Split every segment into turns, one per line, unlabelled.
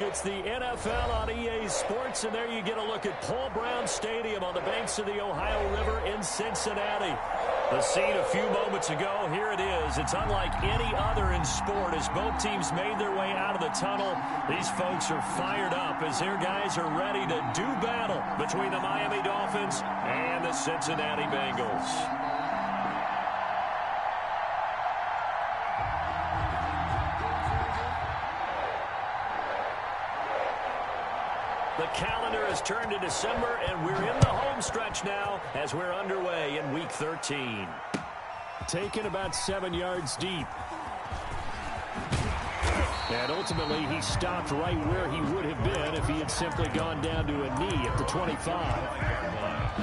It's the NFL on EA Sports, and there you get a look at Paul Brown Stadium on the banks of the Ohio River in Cincinnati. The scene a few moments ago, here it is. It's unlike any other in sport as both teams made their way out of the tunnel. These folks are fired up as their guys are ready to do battle between the Miami Dolphins and the Cincinnati Bengals. The calendar has turned to December, and we're in the home stretch now as we're underway in Week 13. Taken about 7 yards deep. And ultimately, he stopped right where he would have been if he had simply gone down to a knee at the 25.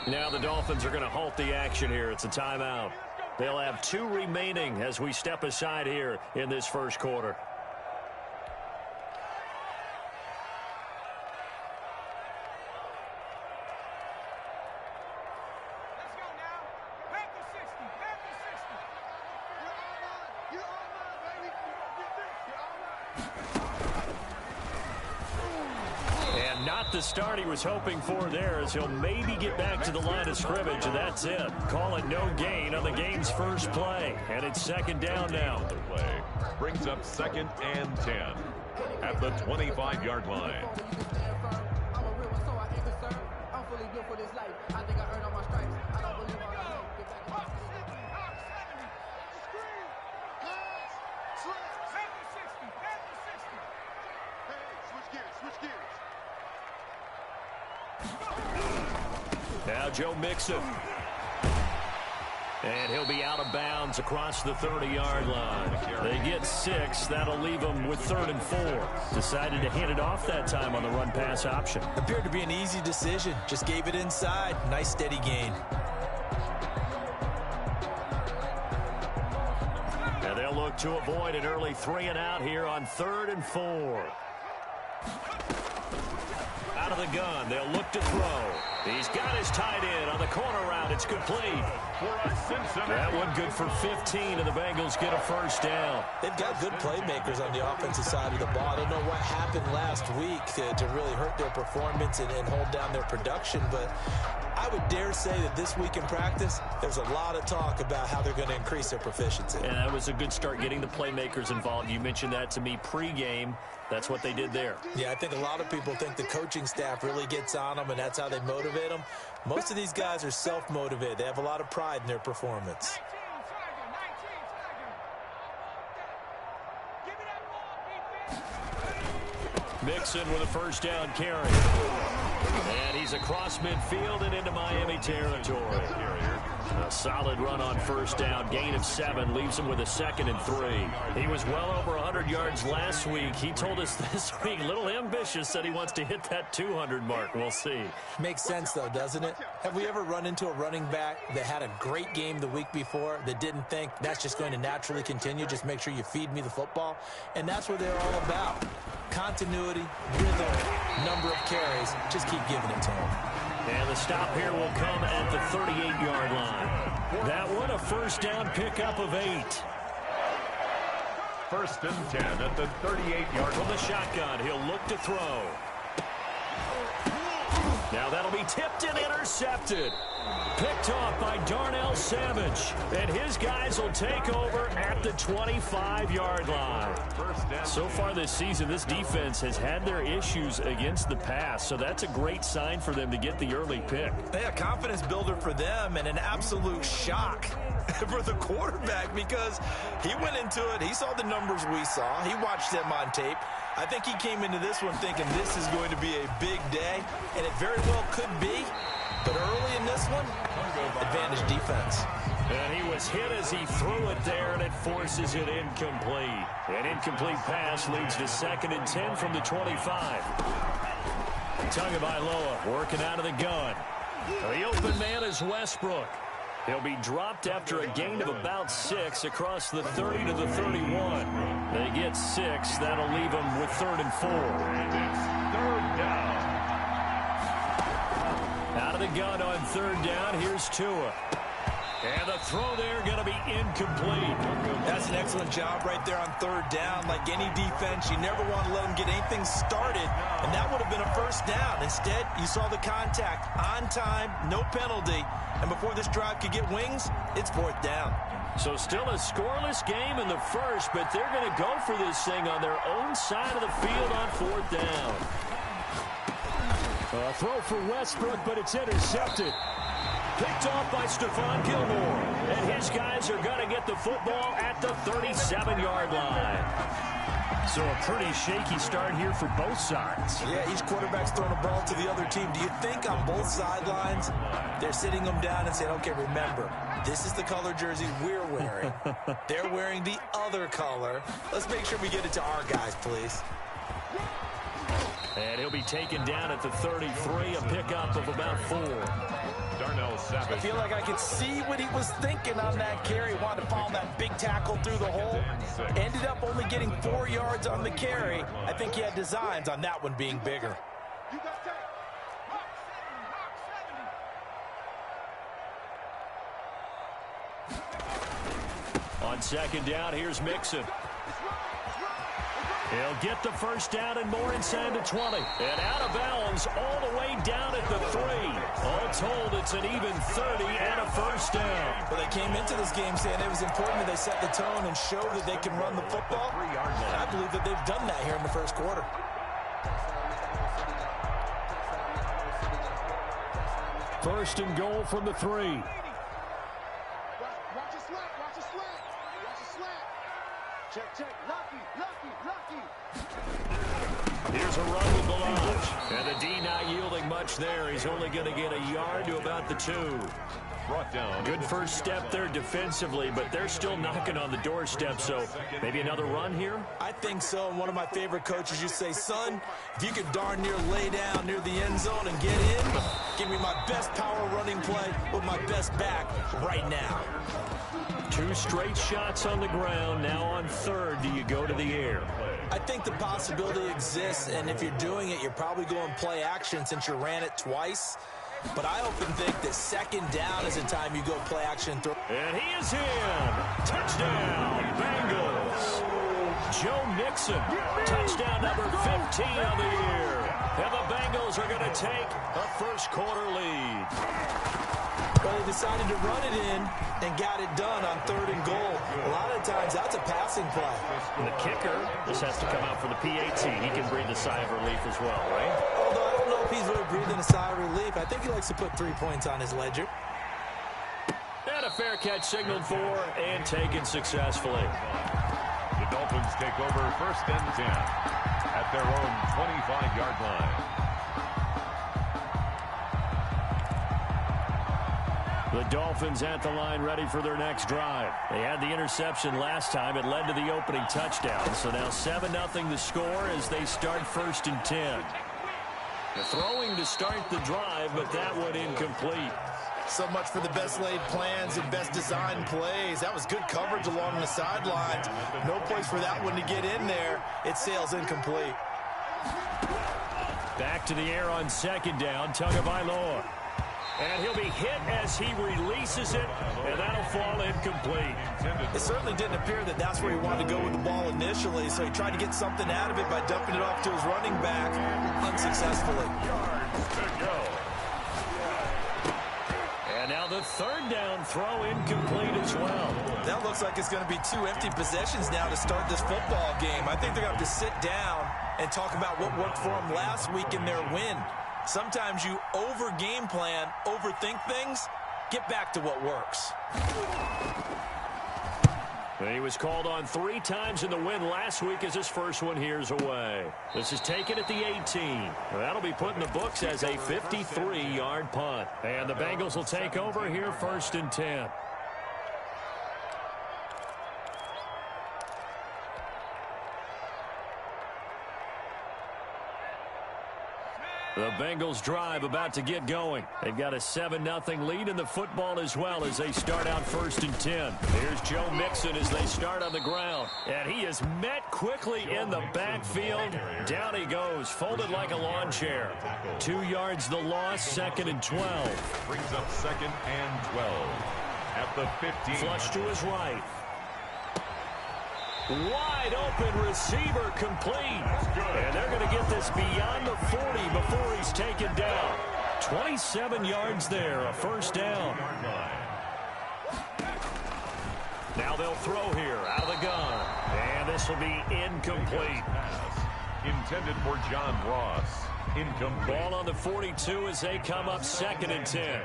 Now the Dolphins are going to halt the action here. It's a timeout. They'll have 2 remaining as we step aside here in this first quarter. The start he was hoping for there as he'll maybe get back to the line of scrimmage, and that's it. Call it no gain on the game's first play, and it's second down now.
The play brings up 2nd and 10 at the 25-yard line.
Now Joe Mixon. And he'll be out of bounds across the 30-yard line. They get 6. That'll leave them with 3rd and 4. Decided to hand it off that time on the run-pass option.
Appeared to be an easy decision. Just gave it inside. Nice steady gain.
And they'll look to avoid an early 3-and-out here on 3rd and 4. Out of the gun, they'll look to throw. He's got his tight end on the corner route. It's complete. That one good for 15, and the Bengals get a first down.
They've got good playmakers on the offensive side of the ball. I don't know what happened last week to really hurt their performance and hold down their production, but I would dare say that this week in practice, there's a lot of talk about how they're going to increase their proficiency.
And that was a good start getting the playmakers involved. You mentioned that to me pregame. That's what they did there.
Yeah, I think a lot of people think the coaching staff really gets on them, and that's how they motivate them. Most of these guys are self-motivated. They have a lot of pride in their performance.
Mixon with a first down carry. And he's across midfield and into Miami territory. A solid run on first down. Gain of 7 leaves him with a 2nd and 3. He was well over 100 yards last week. He told us this week, a little ambitious, said he wants to hit that 200 mark. We'll see.
Makes sense, though, doesn't it? Have we ever run into a running back that had a great game the week before that didn't think that's just going to naturally continue? Just make sure you feed me the football. And that's what they're all about. Continuity, rhythm, number of carries. Just keep giving it to them.
And the stop here will come at the 38-yard line. That one, a first down pickup of 8.
1st and 10 at the 38-yard
from the shotgun. He'll look to throw. Now that'll be tipped and intercepted. Picked off by Darnell Savage. And his guys will take over at the 25-yard line. So far this season, this defense has had their issues against the pass. So that's a great sign for them to get the early pick.
Yeah, confidence builder for them and an absolute shock for the quarterback because he went into it. He saw the numbers we saw. He watched them on tape. I think he came into this one thinking this is going to be a big day, and it very well could be. But early in this one, advantage defense.
And he was hit as he threw it there, and it forces it incomplete. An incomplete pass leads to 2nd and 10 from the 25. Tagovailoa working out of the gun. The open man is Westbrook. He'll be dropped after a gain of about 6 across the 30 to the 31. They get 6. That'll leave them with 3rd and 4.
And it's 3rd down.
Out of the gun on 3rd down. Here's Tua. And the throw there going to be incomplete.
That's an excellent job right there on 3rd down. Like any defense, you never want to let them get anything started, and that would have been a 1st down. Instead, you saw the contact on time, no penalty, and before this drive could get wings, it's 4th down.
So still a scoreless game in the 1st, but they're going to go for this thing on their own side of the field on 4th down. A throw for Westbrook, but it's intercepted. Picked off by Stephon Gilmore. And his guys are going to get the football at the 37-yard line. So a pretty shaky start here for both sides.
Yeah, each quarterback's throwing a ball to the other team. Do you think on both sidelines they're sitting them down and saying, okay, remember, this is the color jersey we're wearing. They're wearing the other color. Let's make sure we get it to our guys, please.
And he'll be taken down at the 33, a pickup of about 4.
I feel like I could see what he was thinking on that carry. Wanted to follow that big tackle through the hole. Ended up only getting 4 yards on the carry. I think he had designs on that one being bigger.
On 2nd down, here's Mixon. He'll get the 1st down and more inside the 20. And out of bounds all the way down at the 3. All told, it's an even 30 and a 1st down.
Well, they came into this game saying it was important that they set the tone and show that they can run the football. And I believe that they've done that here in the 1st quarter.
First and goal from the 3.
Watch a slap, watch a slap, watch a slap. Check, lucky.
Here's a run with the launch. And the D not yielding much there. He's only going to get a yard to about the 2.
Brought down.
Good first step there defensively, but they're still knocking on the doorstep, so maybe another run here?
I think so. And one of my favorite coaches used to say, son, if you could darn near lay down near the end zone and get in, give me my best power running play with my best back right now.
2 straight shots on the ground. Now on 3rd, do you go to the air?
I think the possibility exists, and if you're doing it, you're probably going play action since you ran it twice. But I often think that 2nd down is the time you go play action.
And he is in. Touchdown, Bengals. Joe Mixon, touchdown number 15 of the year. And the Bengals are going to take a 1st quarter lead.
Well, they decided to run it in and got it done on 3rd and goal. A lot of times, that's a passing play.
And the kicker, this has to come out for the PAT. He can breathe a sigh of relief as well, right?
Although I don't know if he's really breathing a sigh of relief. I think he likes to put 3 points on his ledger.
And a fair catch signaled for and taken successfully.
The Dolphins take over 1st and 10 at their own 25-yard line.
The Dolphins at the line ready for their next drive. They had the interception last time. It led to the opening touchdown. So now 7-0 the score as they start 1st and 10. The throwing to start the drive, but that one incomplete.
So much for the best laid plans and best designed plays. That was good coverage along the sidelines. No place for that one to get in there. It sails incomplete.
Back to the air on 2nd down. Tagovailoa. And he'll be hit as he releases it, and that'll fall incomplete.
It certainly didn't appear that that's where he wanted to go with the ball initially, so he tried to get something out of it by dumping it off to his running back unsuccessfully.
Yards to go.
And now the 3rd down throw incomplete as well.
That looks like it's going to be 2 empty possessions now to start this football game. I think they're going to have to sit down and talk about what worked for them last week in their win. Sometimes you over-game plan, overthink things, get back to what works.
He was called on 3 times in the win last week as his first one here's away. This is taken at the 18. That'll be put in the books as a 53-yard punt. And the Bengals will take over here 1st and 10. The Bengals drive about to get going. They've got a 7-0 lead in the football as well as they start out 1st and 10. Here's Joe Mixon as they start on the ground. And he is met quickly in the backfield. Down he goes, folded like a lawn chair. 2 yards the loss, 2nd and 12.
Brings up 2nd and 12 at the 15.
Flush to his right. Wide open receiver complete. And they're going to get this beyond the 40 before he's taken down. 27 yards there, a 1st down. Now they'll throw here out of the gun. And this will be incomplete.
Intended for John Ross. Incomplete.
Ball on the 42 as they come up 2nd and 10.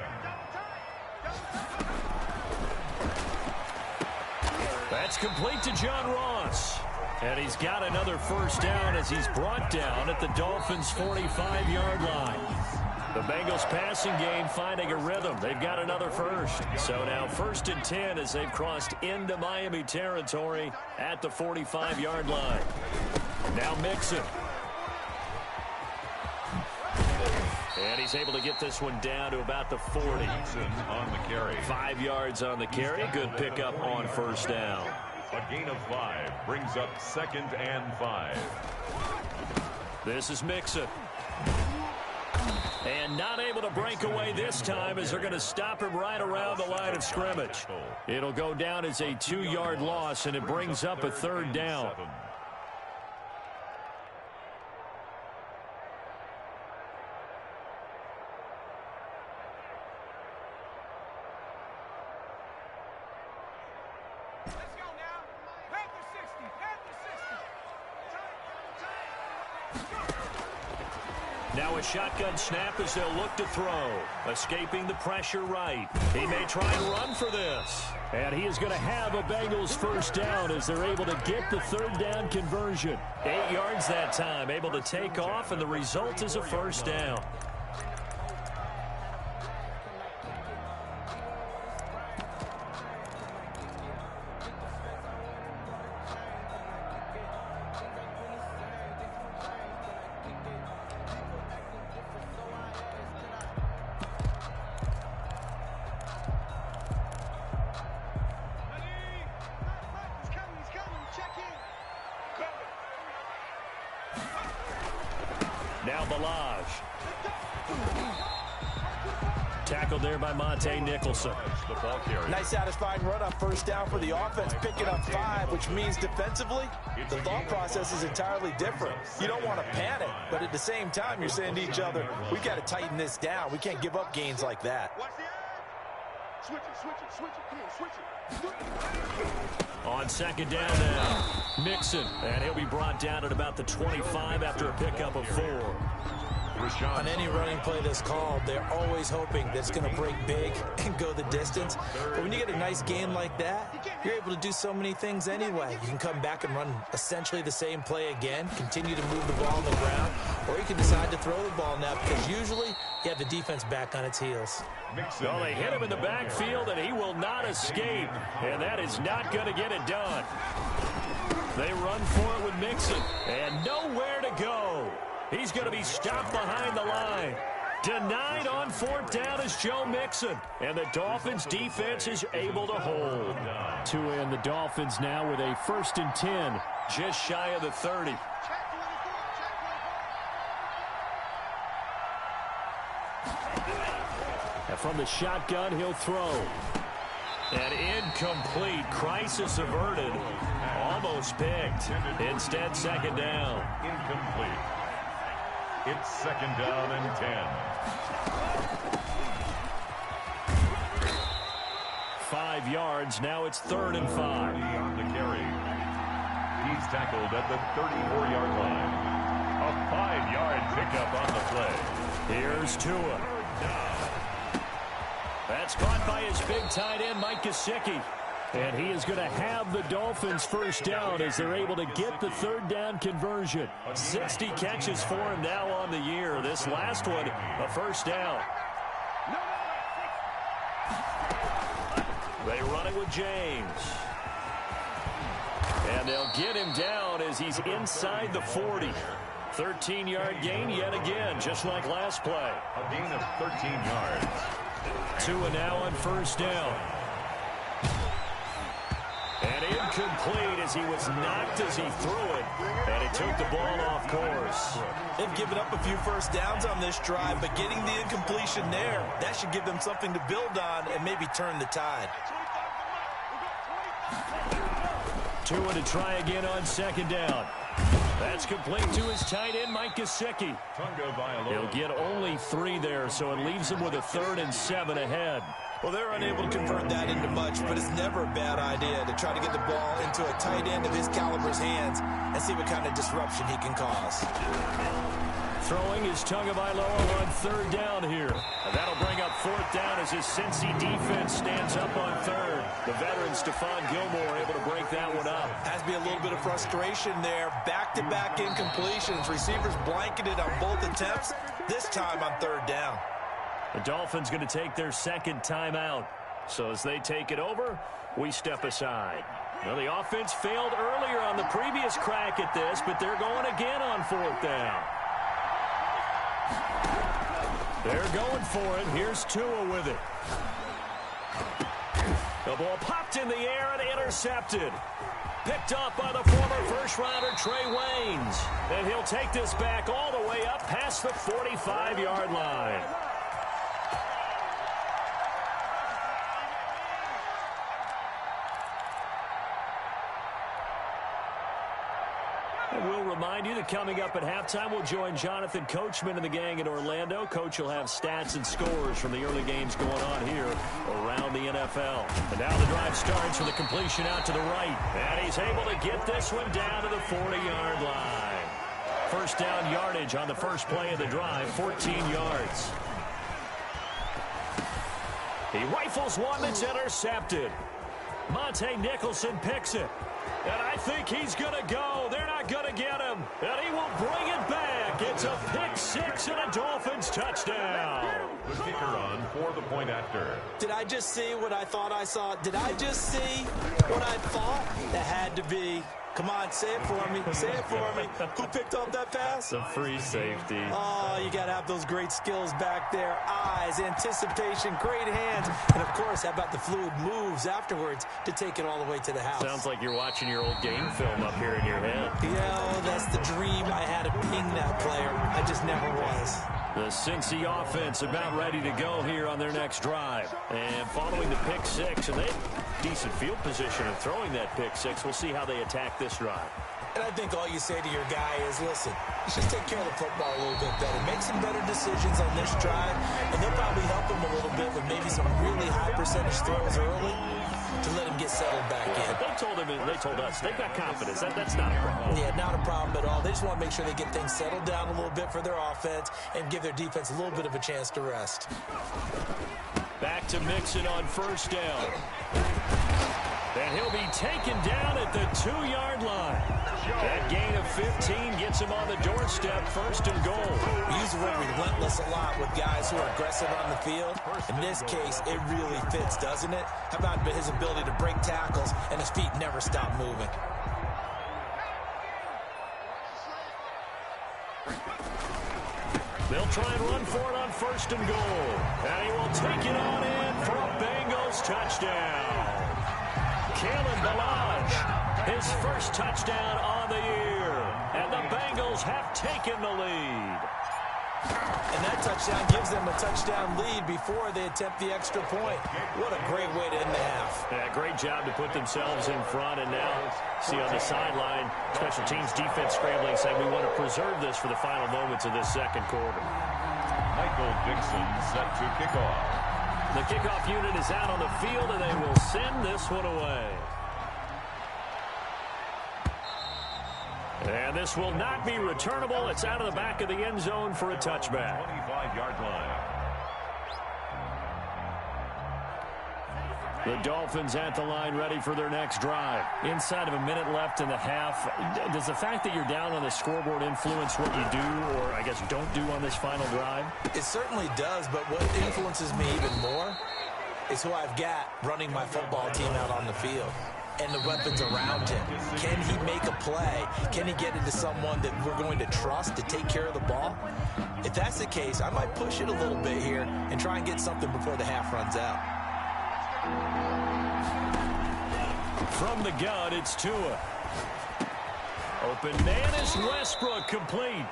That's complete to John Ross. And he's got another 1st down as he's brought down at the Dolphins' 45-yard line. The Bengals passing game finding a rhythm. They've got another 1st. So now 1st and 10 as they've crossed into Miami territory at the 45-yard line. Now Mixon. And he's able to get this one down to about the 40.
On the carry.
5 yards on the carry. Good pickup on 1st down.
A gain of 5 brings up 2nd and 5.
This is Mixon. And not able to break away this time as they're going to stop him right around the line of scrimmage. It'll go down as a 2-yard loss, and it brings up a 3rd down. Now a shotgun snap as they'll look to throw. Escaping the pressure right. He may try and run for this. And he is going to have a Bengals 1st down as they're able to get the 3rd down conversion. 8 yards that time. Able to take off, and the result is a 1st down. Now Balaj. Tackled there by Monte Nicholson.
Nice satisfying run on 1st down for the offense, picking up 5, which means defensively, the thought process is entirely different. You don't want to panic, but at the same time, you're saying to each other, we've got to tighten this down. We can't give up gains like that.
Switch it, come on, switch it.
On 2nd down now, Mixon. And he'll be brought down at about the 25 after a pickup of 4.
On any running play that's called, they're always hoping that it's going to break big and go the distance. But when you get a nice gain like that, you're able to do so many things anyway. You can come back and run essentially the same play again, continue to move the ball on the ground, or you can decide to throw the ball now because usually you have the defense back on its heels.
Well, they hit him in the backfield, and he will not escape. And that is not going to get it done. They run for it with Mixon, and nowhere to go. He's going to be stopped behind the line. Denied on 4th down is Joe Mixon. And the Dolphins defense is able to hold. To end the Dolphins now with a 1st and 10, just shy of the 30. And from the shotgun, he'll throw. And incomplete. Crisis averted. Almost picked. Instead, 2nd down.
Incomplete. It's 2nd down and 10.
5 yards. Now it's 3rd and 5.
On the carry. He's tackled at the 34-yard line. A 5-yard pickup on the play.
Here's Tua. That's caught by his big tight end, Mike Gesicki. And he is going to have the Dolphins 1st down as they're able to get the 3rd down conversion. 60 catches for him now on the year. This last one, a 1st down. They run it with James. And they'll get him down as he's inside the 40. 13-yard gain yet again, just like last play.
A gain of 13 yards.
Tua now on first down. And incomplete as he was knocked as he threw it. And it took the ball off course.
They've given up a few first downs on this drive, but getting the incompletion there, that should give them something to build on and maybe turn the tide.
Tua to try again on second down. That's complete to his tight end, Mike Gesicki. He'll get only 3 there, so it leaves him with a 3rd and 7 ahead.
Well, they're unable to convert that into much, but it's never a bad idea to try to get the ball into a tight end of his caliber's hands and see what kind of disruption he can cause.
Throwing is Tagovailoa on 3rd down here. And that'll bring up 4th down as his Cincy defense stands up on 3rd. The veteran Stephon Gilmore able to break that one up.
Has to be a little bit of frustration there. Back-to-back incompletions. Receivers blanketed on both attempts, this time on 3rd down.
The Dolphins going to take their 2nd timeout. So as they take it over, we step aside. Well, the offense failed earlier on the previous crack at this, but they're going again on 4th down. They're going for it. Here's Tua with it. The ball popped in the air and intercepted. Picked up by the former first-rounder Trey Waynes. And he'll take this back all the way up past the 45-yard line. And we'll remind you that coming up at halftime, we'll join Jonathan Coachman and the gang in Orlando. Coach will have stats and scores from the early games going on here around the NFL. And now the drive starts with a completion out to the right. And he's able to get this one down to the 40-yard line. First down yardage on the first play of the drive, 14 yards. He rifles one that's intercepted. Monte Nicholson picks it. And I think he's going to go. They're not going to get him. And he will bring it back. It's a pick six and a Dolphins touchdown.
The kicker on for the point after.
Did I just see what I thought I saw? Did I just see what I thought? That had to be. Come on, say it for me. Say it for me. Who picked up that pass?
The free safety.
Oh, you got to have those great skills back there. Eyes, anticipation, great hands. And, of course, how about the fluid moves afterwards to take it all the way to the house?
Sounds like you're watching your old game film up here in your head.
Yeah, that's the dream. I had to ping that player. I just never was.
The Cincy offense about ready to go here on their next drive. And following the pick six, and they decent field position of throwing that pick six. We'll see how they attack this drive.
And I think all you say to your guy is, listen, just take care of the football a little bit better. Make some better decisions on this drive, and they'll probably help him a little bit with maybe some really high percentage throws early to let him get settled back in.
But they told us they've got confidence. That's not a problem.
Yeah, not a problem at all. They just want to make sure they get things settled down a little bit for their offense and give their defense a little bit of a chance to rest.
Back to Mixon on first down. And he'll be taken down at the 2-yard line. That gain of 15 gets him on the doorstep, first and goal.
We use the word relentless a lot with guys who are aggressive on the field. In this case, it really fits, doesn't it? How about his ability to break tackles and his feet never stop moving?
They'll try and run for it on first and goal. And he will take it on in for a Bengals touchdown. Kalen Ballage, his first touchdown on the year. And the Bengals have taken the lead.
And that touchdown gives them a touchdown lead before they attempt the extra point. What a great way to end the half.
Yeah, great job to put themselves in front. And now, see on the sideline, special teams defense scrambling, saying we want to preserve this for the final moments of this second quarter.
Michael Dixon set to kick off.
The kickoff unit is out on the field, and they will send this one away. And this will not be returnable. It's out of the back of the end zone for a touchback.
25-yard line.
The Dolphins at the line ready for their next drive. Inside of a minute left in the half, does the fact that you're down on the scoreboard influence what you do or, I guess, don't do on this final drive?
It certainly does, but what influences me even more is who I've got running my football team out on the field. and the weapons around him. Can he make a play? Can he get into someone that we're going to trust to take care of the ball? If that's the case, I might push it a little bit here and try and get something before the half runs out.
From the gun, it's Tua. Open man is Westbrook, complete.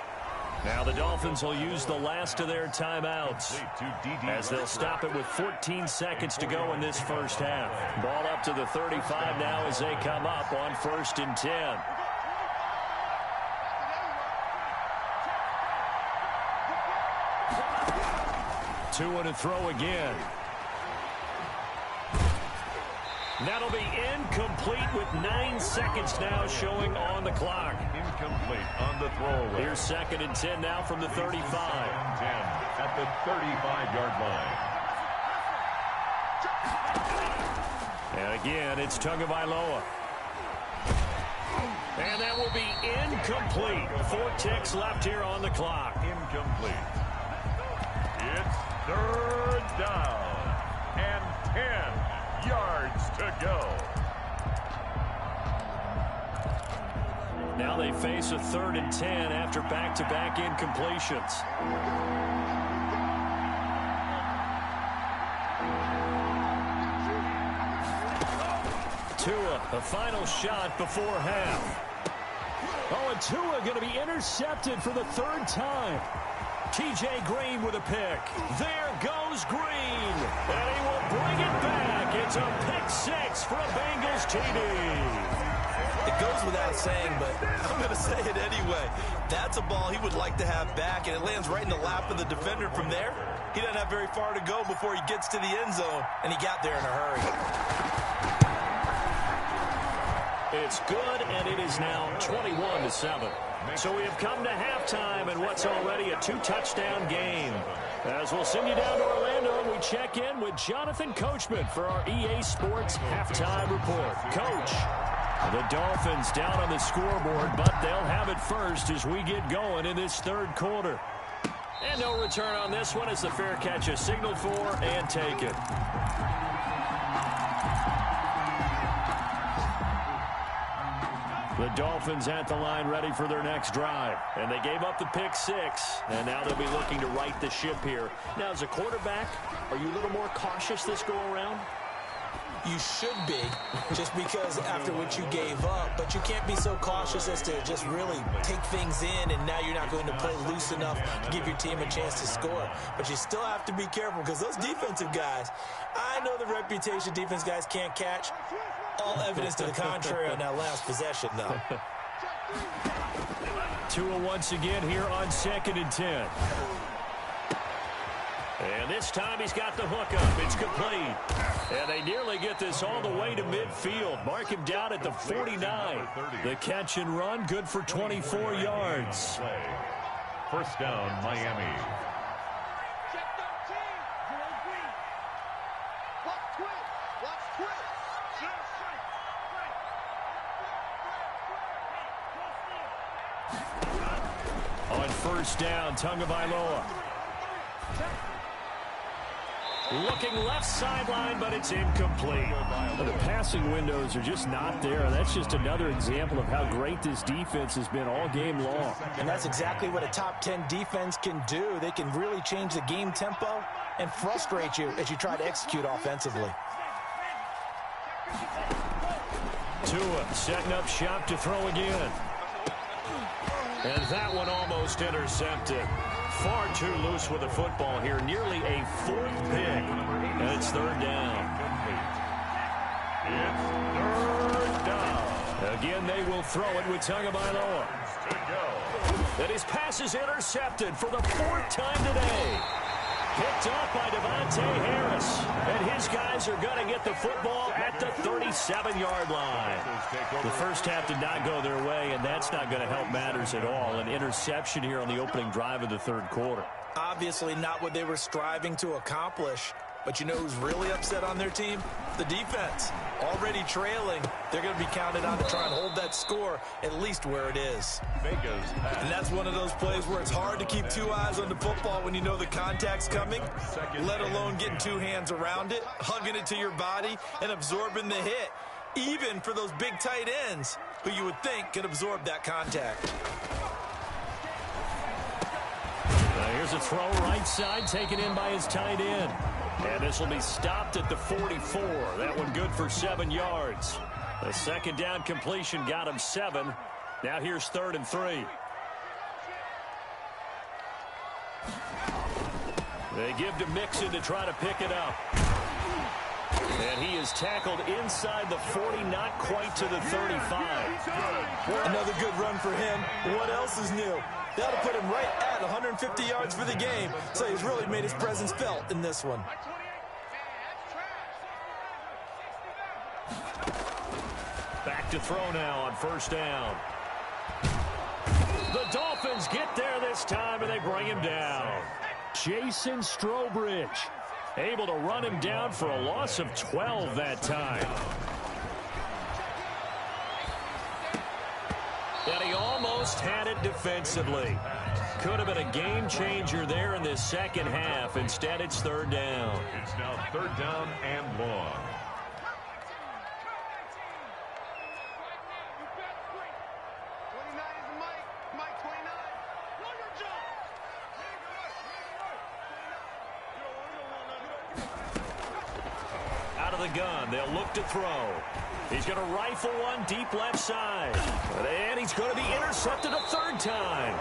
Now the Dolphins will use the last of their timeouts as they'll stop it with 14 seconds to go in this first half. Ball up to the 35 now as they come up on 1st and 10. Tua to throw again. That'll be incomplete with 9 seconds now showing on the clock.
Incomplete on the throwaway.
Here's 2nd and 10 now from the 35.
10 at the 35-yard line.
And again, it's Tagovailoa. And that will be incomplete. 4 ticks left here on the clock.
Incomplete. It's 3rd down and 10 yards to go.
Now they face a 3rd and 10 after back-to-back incompletions. Tua, a final shot before half. Oh, and Tua going to be intercepted for the 3rd time. T.J. Green with a pick. There goes Green. And he will bring it back. It's a pick 6 for a Bengals TD.
It goes without saying, but I'm going to say it anyway. That's a ball he would like to have back, and it lands right in the lap of the defender from there. He doesn't have very far to go before he gets to the end zone, and he got there in a hurry.
It's good, and it is now 21-7. So we have come to halftime in what's already a 2-touchdown game. As we'll send you down to Orlando, and we check in with Jonathan Coachman for our EA Sports Halftime Report. Coach, the Dolphins down on the scoreboard, but they'll have it first as we get going in this 3rd quarter. And no return on this one as the fair catch is signaled for and taken. The Dolphins at the line ready for their next drive. And they gave up the pick 6, and now they'll be looking to right the ship here. Now, as a quarterback, are you a little more cautious this go-around?
You should be, just because after what you gave up, but you can't be so cautious as to just really take things in, and now you're not going to play loose enough to give your team a chance to score. But you still have to be careful because those defensive guys, I know the reputation defense guys can't catch. All evidence to the contrary on that last possession, though.
Tua once again here on 2nd and 10. And this time he's got the hook up. It's complete. And they nearly get this all the way to midfield. Mark him down at the 49. The catch and run, good for 24 yards.
1st down, Miami.
On 1st down, Tagovailoa. Looking left sideline, but it's incomplete. Well, the passing windows are just not there. That's just another example of how great this defense has been all game long.
And that's exactly what a top 10 defense can do. They can really change the game tempo and frustrate you as you try to execute offensively.
Tua setting up shop to throw again. And that one almost intercepted. Far too loose with the football here. Nearly a 4th pick. And it's 3rd down.
It's 3rd down.
Again, they will throw it with Tagovailoa. And his pass is intercepted for the 4th time today. Picked up by Devontae Harris. And his guys are going to get the football at the 37-yard line. The first half did not go their way, and that's not going to help matters at all. An interception here on the opening drive of the 3rd quarter.
Obviously not what they were striving to accomplish. But you know who's really upset on their team? The defense. Already trailing. They're going to be counted on to try and hold that score at least where it is. And that's one of those plays where it's hard to keep 2 eyes on the football when you know the contact's coming, let alone getting 2 hands around it, hugging it to your body, and absorbing the hit. even for those big tight ends who you would think could absorb that contact.
Here's a throw right side, taken in by his tight end. And this will be stopped at the 44. That one good for 7 yards. The second down completion got him 7. Now here's 3rd and 3. They give to Mixon to try to pick it up. And he is tackled inside the 40, not quite to the 35.
Another good run for him. What else is new? That'll put him right at 150 yards for the game. So he's really made his presence felt in this one.
Back to throw now on 1st down. The Dolphins get there this time, and they bring him down. Jason Strobridge able to run him down for a loss of 12 that time. And he almost had it defensively. Could have been a game changer there in this second half. Instead, it's 3rd down.
It's now 3rd down and long.
Out of the gun, they'll look to throw. He's going to rifle one deep left side. And he's going to be intercepted a 3rd time.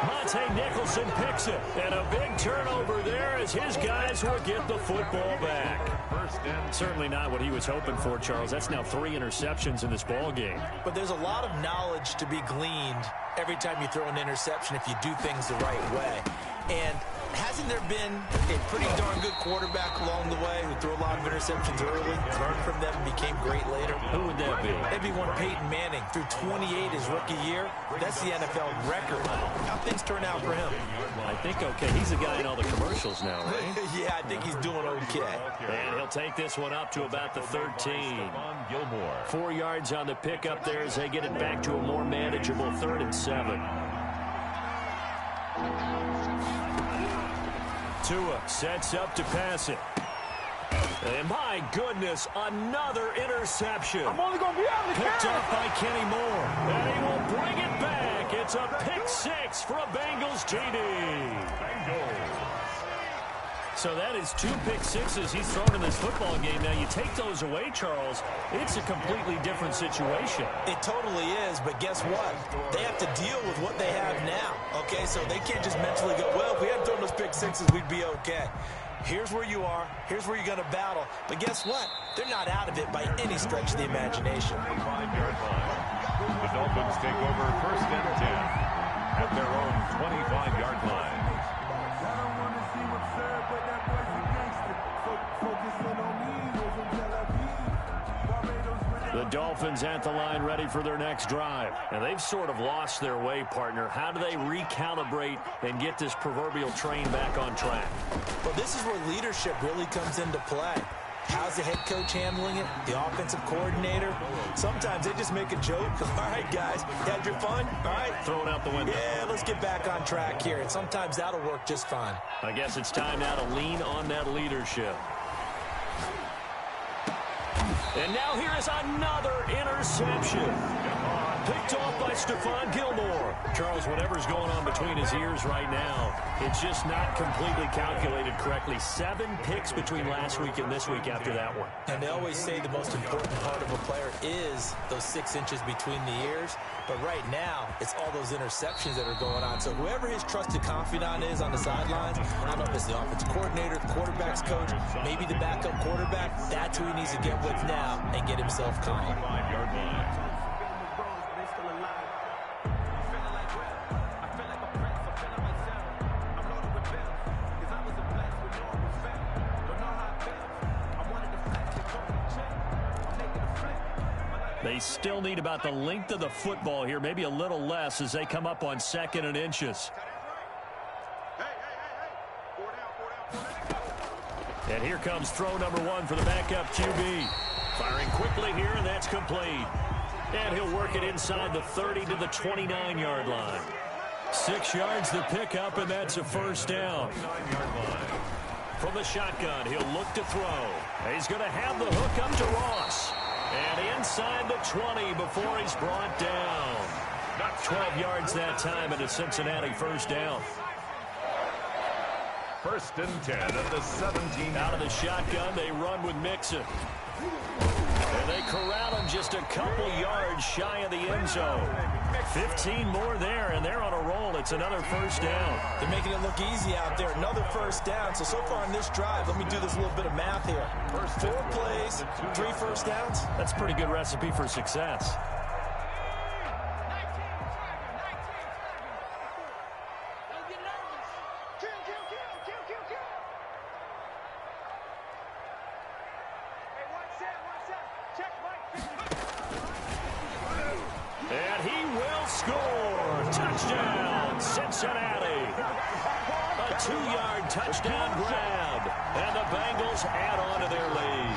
Monte Nicholson picks it. And a big turnover there as his guys will get the football back. Certainly not what he was hoping for, Charles. That's now 3 interceptions in this ball game.
But there's a lot of knowledge to be gleaned every time you throw an interception if you do things the right way. And hasn't there been a pretty darn good quarterback along the way who threw a lot of interceptions early, learned from them, and became great later?
Who would that be?
That'd be one Peyton Manning. Threw 28 his rookie year. That's the NFL record. How things turn out for him?
I think okay. He's the guy in all the commercials now, right?
Yeah, I think he's doing okay.
And he'll take this one up to about the 13. 4 yards on the pickup there as they get it back to a more manageable 3rd and 7. Tua sets up to pass it. And my goodness, another interception.
I'm only going to be able to
picked off by Kenny Moore. And he will bring it back. It's a pick 6 for a Bengals TD. So that is 2 pick sixes he's thrown in this football game. Now you take those away, Charles, it's a completely different situation.
It totally is, but guess what? They have to deal with what they have now, okay? So they can't just mentally go, well, if we hadn't thrown those pick sixes, we'd be okay. Here's where you are. Here's where you're going to battle. But guess what? They're not out of it by any stretch of the imagination.
5-yard line. The Dolphins take over 1st and 10 at their own 25-yard line.
The Dolphins at the line ready for their next drive. And they've sort of lost their way, partner. How do they recalibrate and get this proverbial train back on track?
Well, this is where leadership really comes into play. How's the head coach handling it? The offensive coordinator? Sometimes they just make a joke. All right, guys, you had your fun? All right.
Throw it out the window.
Yeah, let's get back on track here. And sometimes that'll work just fine.
I guess it's time now to lean on that leadership. And now here is another interception. Picked off by Stephon Gilmore. Charles, whatever's going on between his ears right now, it's just not completely calculated correctly. 7 picks between last week and this week after that one.
And they always say the most important part of a player is those 6 inches between the ears. But right now, it's all those interceptions that are going on. So whoever his trusted confidant is on the sidelines, I don't know if it's the offensive coordinator, the quarterback's coach, maybe the backup quarterback, that's who he needs to get with now and get himself calm.
5-yard line.
They still need about the length of the football here, maybe a little less as they come up on 2nd and inches. And here comes throw number 1 for the backup QB. Firing quickly here, and that's complete. And he'll work it inside the 30 to the 29-yard line. 6 yards the pickup, and that's a 1st down.
9-yard line.
From the shotgun, he'll look to throw. He's going to have the hook up to Ross. And inside the 20 before he's brought down. 12 yards that time and a Cincinnati first down.
1st and 10 at the 17.
Out of the shotgun, they run with Mixon. And they corral him just a couple yards shy of the end zone. 15 more there, and they're on a roll. It's another first down.
They're making it look easy out there. Another first down. So far in this drive, let me do this little bit of math here. 4 plays, 3 first downs.
That's a pretty good recipe for success. And he will score. Touchdown, Cincinnati. A 2-yard touchdown grab. And the Bengals add on to their lead.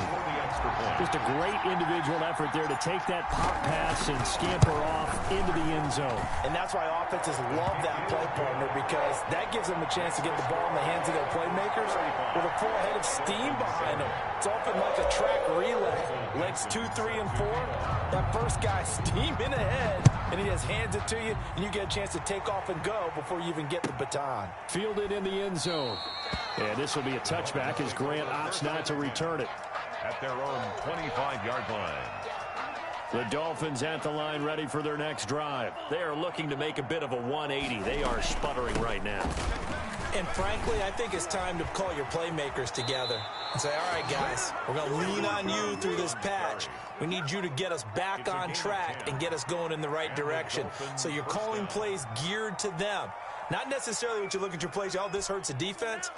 Just a great individual effort there to take that pop pass and scamper off into the end zone.
And that's why offenses love that play partner, because that gives them a chance to get the ball in the hands of their playmakers with a full head of steam behind them. It's often like a track relay. Legs 2, 3, and 4. That first guy steaming ahead, and he just hands it to you, and you get a chance to take off and go before you even get the baton.
Fielded in the end zone. And this will be a touchback as Grant opts not to return it.
At their own 25-yard line.
The Dolphins at the line ready for their next drive. They are looking to make a bit of a 180. They are sputtering right now.
And frankly, I think it's time to call your playmakers together and say, all right, guys, we're going to lean on you through this patch. We need you to get us back on track and get us going in the right direction. So you're calling plays geared to them. Not necessarily what you look at your plays, oh, this hurts the defense.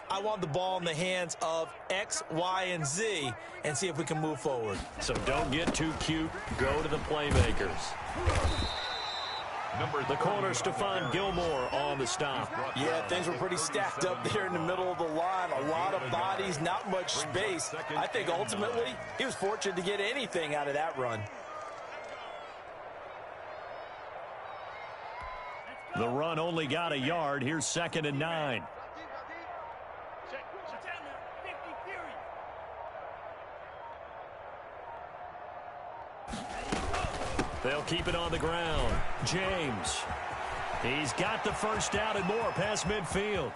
I want the ball in the hands of X, Y, and Z and see if we can move forward.
So don't get too cute. Go to the playmakers. The corner, Stephon Gilmore on the stop.
Yeah, things were pretty stacked up there in the middle of the line. A lot of bodies, not much space. I think ultimately he was fortunate to get anything out of that run.
The run only got a yard. Here's 2nd and 9. They'll keep it on the ground. James. He's got the first down and more past midfield.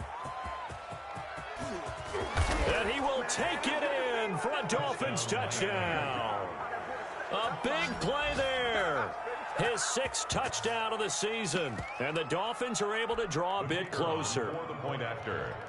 And he will take it in for a Dolphins touchdown. A big play there. His 6th touchdown of the season. And the Dolphins are able to draw a bit closer.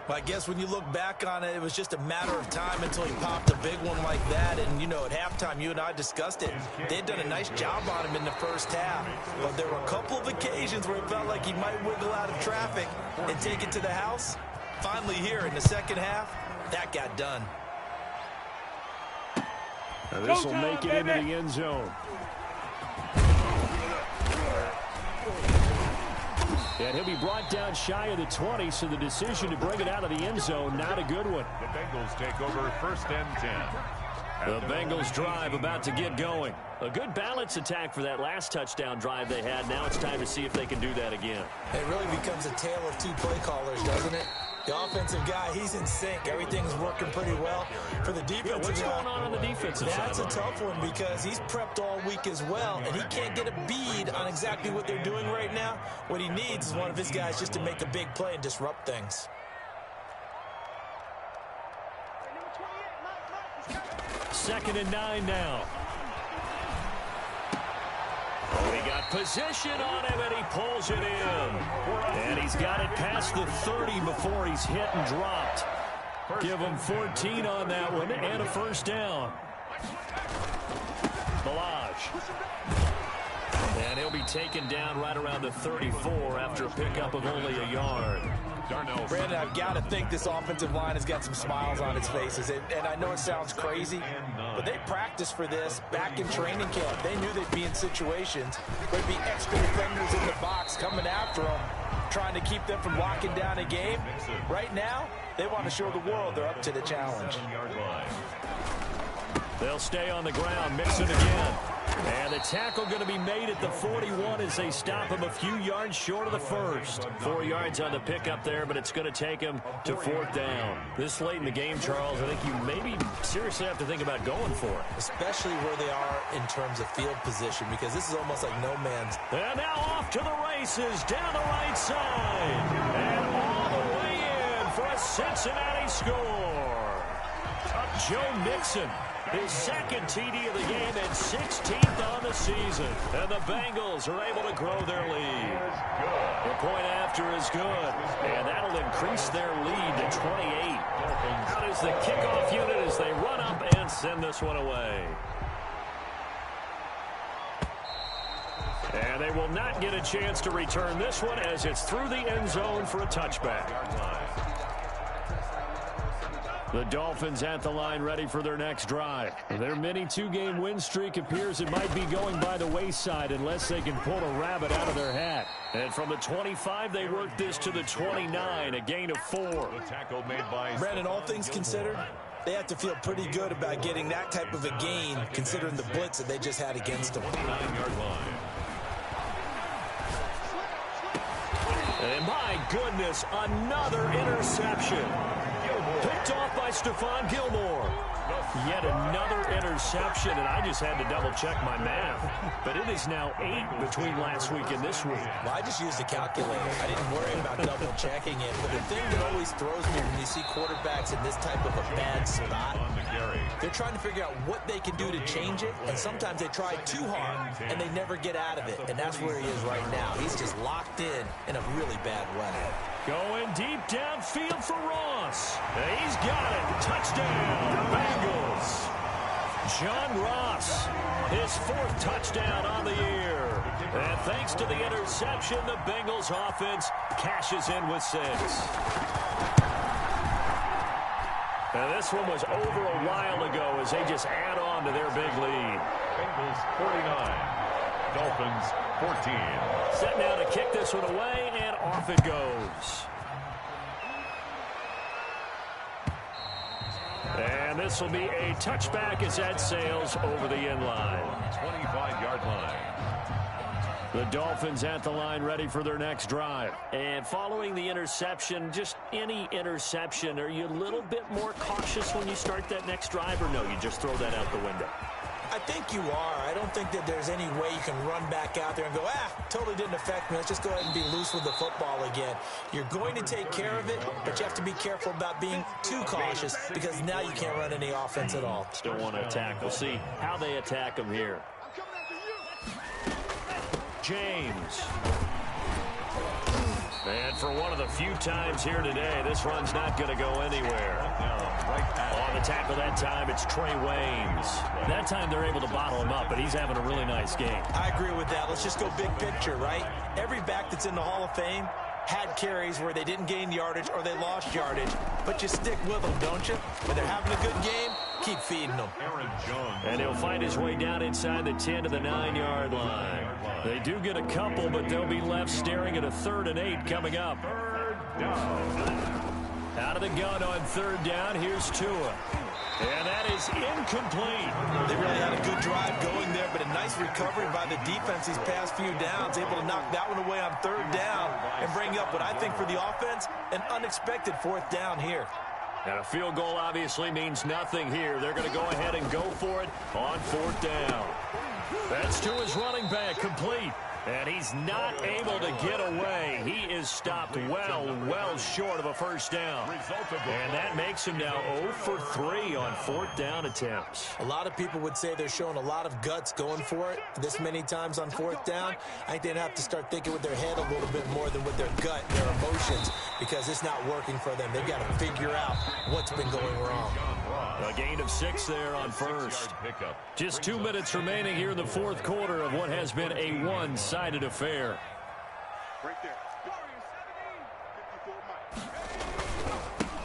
I guess when you look back on it, it was just a matter of time until he popped a big one like that. And, you know, at halftime, you and I discussed it. They'd done a nice job on him in the first half. But there were a couple of occasions where it felt like he might wiggle out of traffic and take it to the house. Finally here in the second half, that got done.
Now this will make it into the end zone. And he'll be brought down shy of the 20, so the decision to bring it out of the end zone, not a good one.
The Bengals take over 1st and 10.
The Bengals drive about to get going. A good balance attack for that last touchdown drive they had. Now it's time to see if they can do that again.
It really becomes a tale of 2 play callers, doesn't it? The offensive guy, he's in sync. Everything's working pretty well. For the defensive
what's
guy,
going on the defensive side?
That's a tough one because he's prepped all week as well, and he can't get a bead on exactly what they're doing right now. What he needs is one of his guys just to make a big play and disrupt things.
2nd and 9 now. He got position on him, and he pulls it in. And he's got it past the 30 before he's hit and dropped. Give him 14 on that one and a first down. Balaj. And he'll be taken down right around the 34 after a pickup of only a yard.
Brandon, I've got to think this offensive line has got some smiles on its faces. And I know it sounds crazy, but they practiced for this back in training camp. They knew they'd be in situations where there'd be extra defenders in the box coming after them, trying to keep them from locking down a game. Right now, they want to show the world they're up to the challenge.
They'll stay on the ground. Mixon again. And the tackle going to be made at the 41 as they stop him a few yards short of the first. 4 yards on the pickup there, but it's going to take him to 4th down. This late in the game, Charles, I think you maybe seriously have to think about going for it.
Especially where they are in terms of field position, because this is almost like no man's.
And now off to the races down the right side. And all the way in for a Cincinnati score. Joe Mixon, his second TD of the game and 16th on the season. And the Bengals are able to grow their lead. The point after is good. And that'll increase their lead to 28. Out is the kickoff unit as they run up and send this one away. And they will not get a chance to return this one as it's through the end zone for a touchback. The Dolphins at the line ready for their next drive. Their mini 2-game win streak appears it might be going by the wayside unless they can pull a rabbit out of their hat. And from the 25, they work this to the 29, a gain of 4.
The tackle made by
Brandon, all things considered, they have to feel pretty good about getting that type of a gain considering the blitz that they just had against them.
9-yard line.
And my goodness, another interception. Picked off by Stephon Gilmore. Yet another interception, and I just had to double-check my math. But it is now 8 between last week and this week.
Well, I just used a calculator. I didn't worry about double-checking it. But the thing that always throws me when you see quarterbacks in this type of a bad spot, they're trying to figure out what they can do to change it, and sometimes they try too hard, and they never get out of it. And that's where he is right now. He's just locked in a really bad way.
Going deep downfield for Ross. He's got it. Touchdown, Bengals. John Ross, his 4th touchdown on the year. And thanks to the interception, the Bengals offense cashes in with 6. Now this one was over a while ago as they just add on to their big lead.
Bengals 49, Dolphins 14.
Set now to kick this one away, and off it goes. And this will be a touchback as that sails over the end line.
25-yard line.
The Dolphins at the line ready for their next drive. And following the interception, just any interception, are you a little bit more cautious when you start that next drive, or no, you just throw that out the window?
I think you are. I don't think that there's any way you can run back out there and go, totally didn't affect me. Let's just go ahead and be loose with the football again. You're going to take care of it, but you have to be careful about being too cautious because now you can't run any offense at all.
Still want to attack. We'll see how they attack them here. James. And for one of the few times here today, this run's not going to go anywhere. On the tackle that time, it's Trey Waynes. That time they're able to bottle him up, but he's having a really nice game.
I agree with that. Let's just go big picture, right? Every back that's in the Hall of Fame had carries where they didn't gain yardage or they lost yardage, but you stick with them, don't you? When they're having a good game, keep feeding them.
And he'll find his way down inside the 10 to the 9-yard line. They do get a couple, but they'll be left staring at a 3rd and 8 coming up. Out of the gun on 3rd down, here's Tua. And that is incomplete.
They really had a good drive going there, but a nice recovery by the defense these past few downs, able to knock that one away on 3rd down and bring up what I think for the offense, an unexpected 4th down here.
And a field goal obviously means nothing here. They're going to go ahead and go for it on 4th down. That's to his running back, complete. And he's not able to get away. He is stopped well short of a first down. And that makes him now 0 for 3 on 4th down attempts.
A lot of people would say they're showing a lot of guts going for it this many times on 4th down. I think they'd have to start thinking with their head a little bit more than with their gut and their emotions because it's not working for them. They've got to figure out what's been going wrong.
A gain of 6 there on 1st. Just 2 minutes remaining here in the 4th quarter of what has been a one-sided affair.
Right there.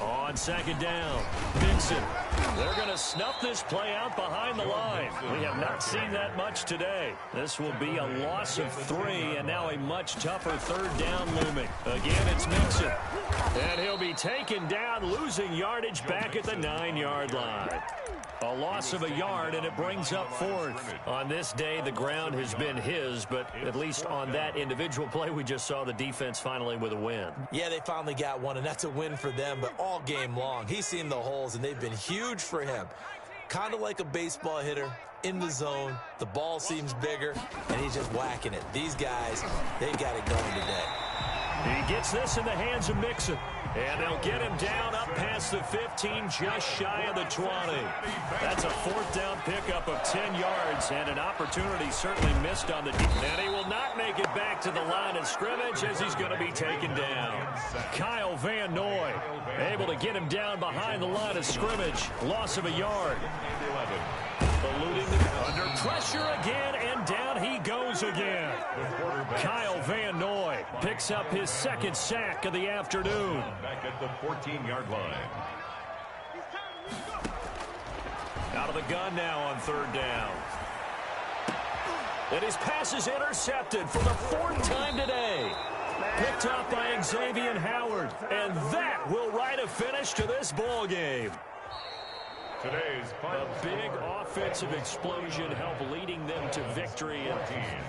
On 2nd down, Mixon. They're going to snuff this play out behind the line. We have not seen that much today. This will be a loss of 3, and now a much tougher 3rd down looming. Again, it's Mixon. And he'll be taken down, losing yardage back at the 9-yard line. A loss of a yard, and it brings up fourth. On this day, the ground has been his, but at least on that individual play, we just saw the defense finally with a win.
Yeah, they finally got one, and that's a win for them, but all game long, he's seen the holes, and they've been huge for him. Kind of like a baseball hitter, in the zone, the ball seems bigger, and he's just whacking it. These guys, they've got it going today.
He gets this in the hands of Mixon. And they'll get him down up past the 15, just shy of the 20. That's a fourth down pickup of 10 yards, and an opportunity certainly missed on the defense. And he will not make it back to the line of scrimmage as he's going to be taken down. Kyle Van Noy able to get him down behind the line of scrimmage. Loss of a yard. Eluding under pressure again, and down he goes again. Kyle Van Noy picks up his second sack of the afternoon.
Back at the 14-yard line.
Out of the gun now on third down. And his pass is intercepted for the fourth time today. Picked up by Xavier Howard. And that will write a finish to this ball game.
Today's final
A big offensive explosion helped leading them to victory. And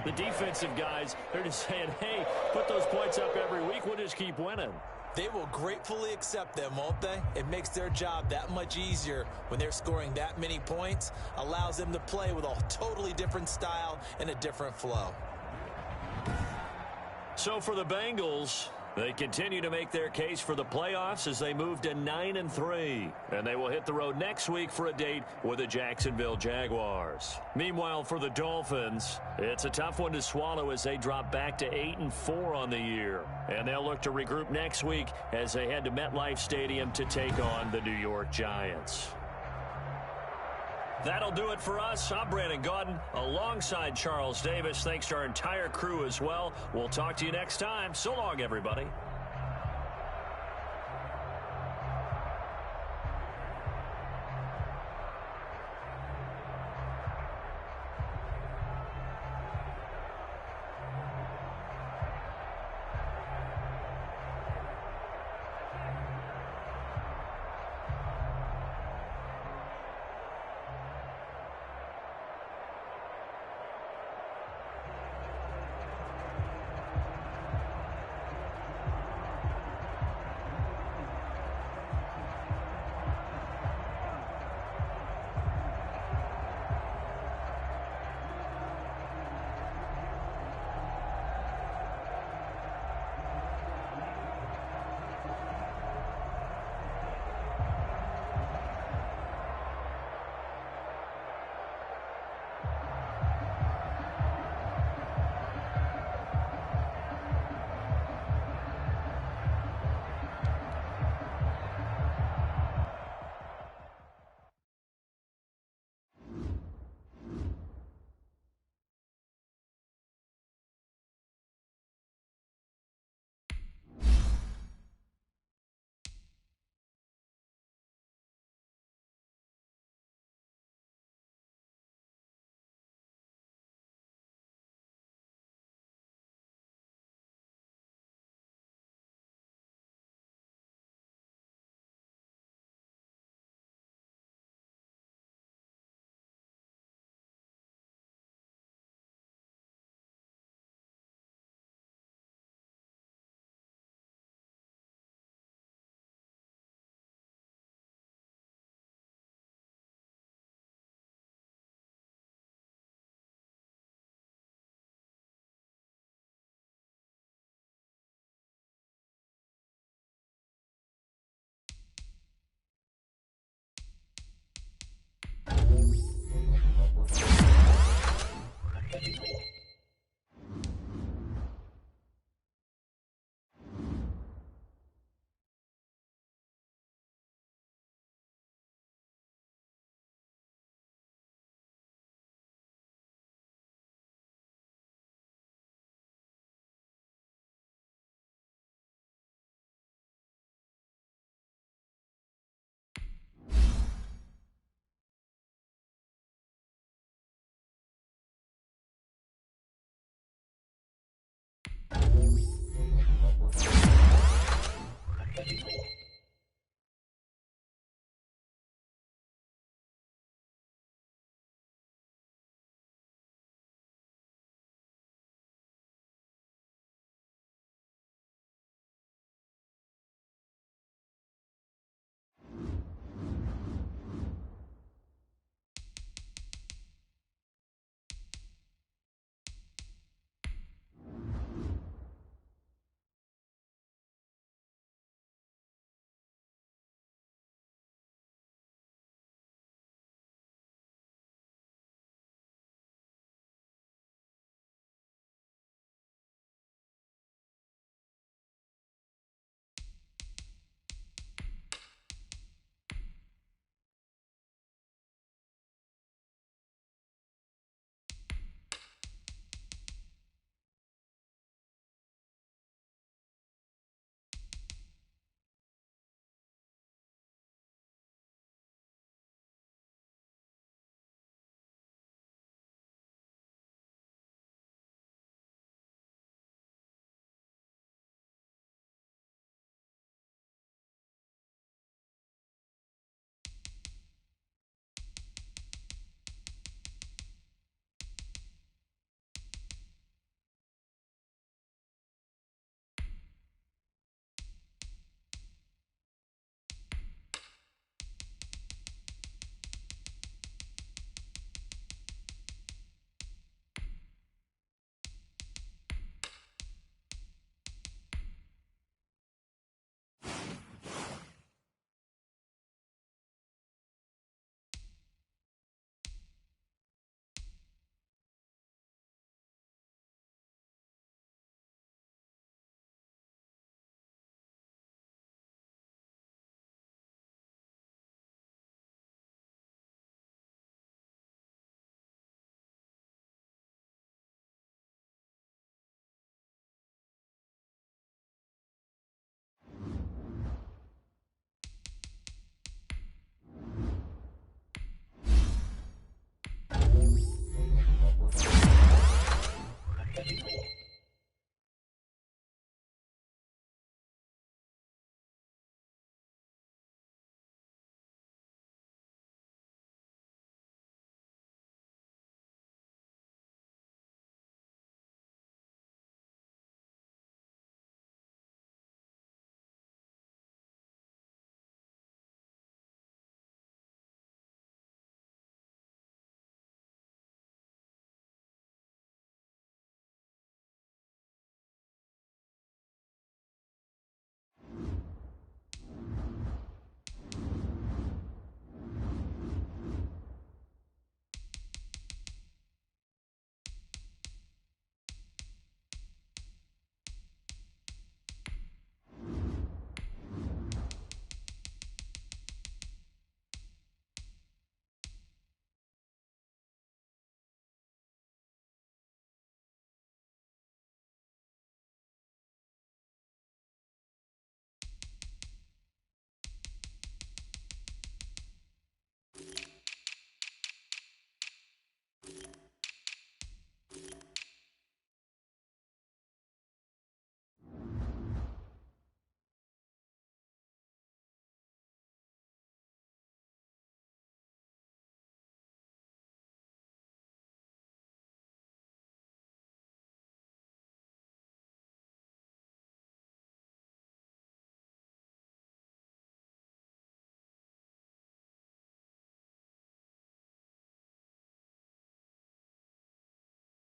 the defensive guys, they're just saying, hey, put those points up every week. We'll just keep winning.
They will gratefully accept them, won't they? It makes their job that much easier when they're scoring that many points. Allows them to play with a totally different style and a different flow.
So for the Bengals, they continue to make their case for the playoffs as they move to 9-3. And they will hit the road next week for a date with the Jacksonville Jaguars. Meanwhile, for the Dolphins, it's a tough one to swallow as they drop back to 8-4 on the year. And they'll look to regroup next week as they head to MetLife Stadium to take on the New York Giants. That'll do it for us. I'm Brandon Gaudin alongside Charles Davis. Thanks to our entire crew as well. We'll talk to you next time. So long, everybody.